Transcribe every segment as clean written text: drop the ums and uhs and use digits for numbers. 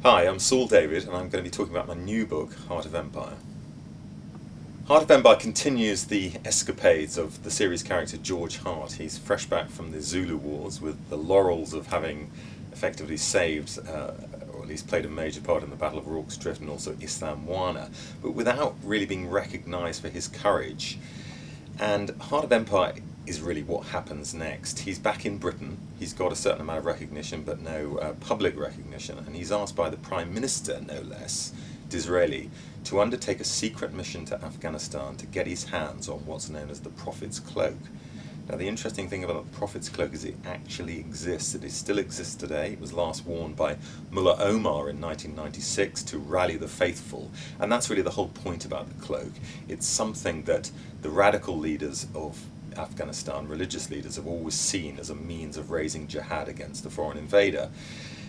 Hi, I'm Saul David, and I'm going to be talking about my new book, Heart of Empire. Heart of Empire continues the escapades of the series character George Hart. He's fresh back from the Zulu Wars with the laurels of having effectively saved, or at least played a major part in the Battle of Rorke's Drift and also Isandlwana, but without really being recognised for his courage. And Heart of Empire is really what happens next. He's back in Britain, he's got a certain amount of recognition but no public recognition, and he's asked by the Prime Minister, no less, Disraeli, to undertake a secret mission to Afghanistan to get his hands on what's known as the Prophet's Cloak. Now the interesting thing about the Prophet's Cloak is it actually exists. It still exists today. It was last worn by Mullah Omar in 1996 to rally the faithful, and that's really the whole point about the cloak. It's something that the radical leaders of Afghanistan, religious leaders, have always seen as a means of raising jihad against the foreign invader.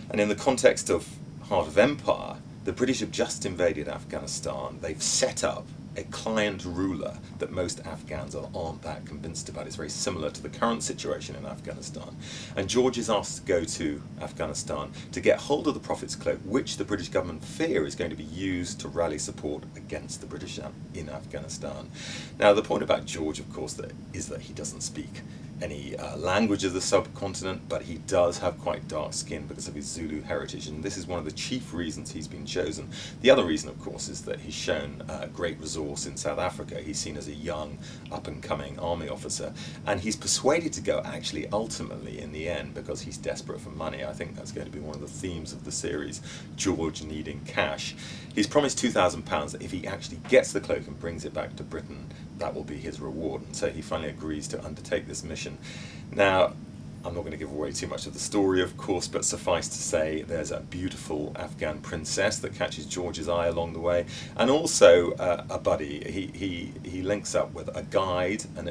And in the context of Heart of Empire, the British have just invaded Afghanistan. They've set up a client ruler that most Afghans aren't that convinced about. It's very similar to the current situation in Afghanistan. And George is asked to go to Afghanistan to get hold of the Prophet's Cloak, which the British government fear is going to be used to rally support against the British in Afghanistan. Now the point about George, of course, is that he doesn't speak any language of the subcontinent, but he does have quite dark skin because of his Zulu heritage, and this is one of the chief reasons he's been chosen. The other reason, of course, is that he's shown great resource in South Africa. He's seen as a young, up-and-coming army officer, and he's persuaded to go, actually, ultimately, in the end, because he's desperate for money. I think that's going to be one of the themes of the series, George needing cash. He's promised £2,000 that if he actually gets the cloak and brings it back to Britain, that will be his reward, and so he finally agrees to undertake this mission. Now, I'm not going to give away too much of the story, of course, but suffice to say there's a beautiful Afghan princess that catches George's eye along the way, and also a buddy. He links up with a guide, an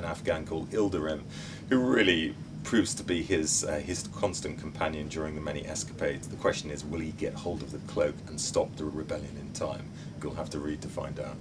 Afghan called Ilderim, who really proves to be his constant companion during the many escapades. The question is, will he get hold of the cloak and stop the rebellion in time? You'll have to read to find out.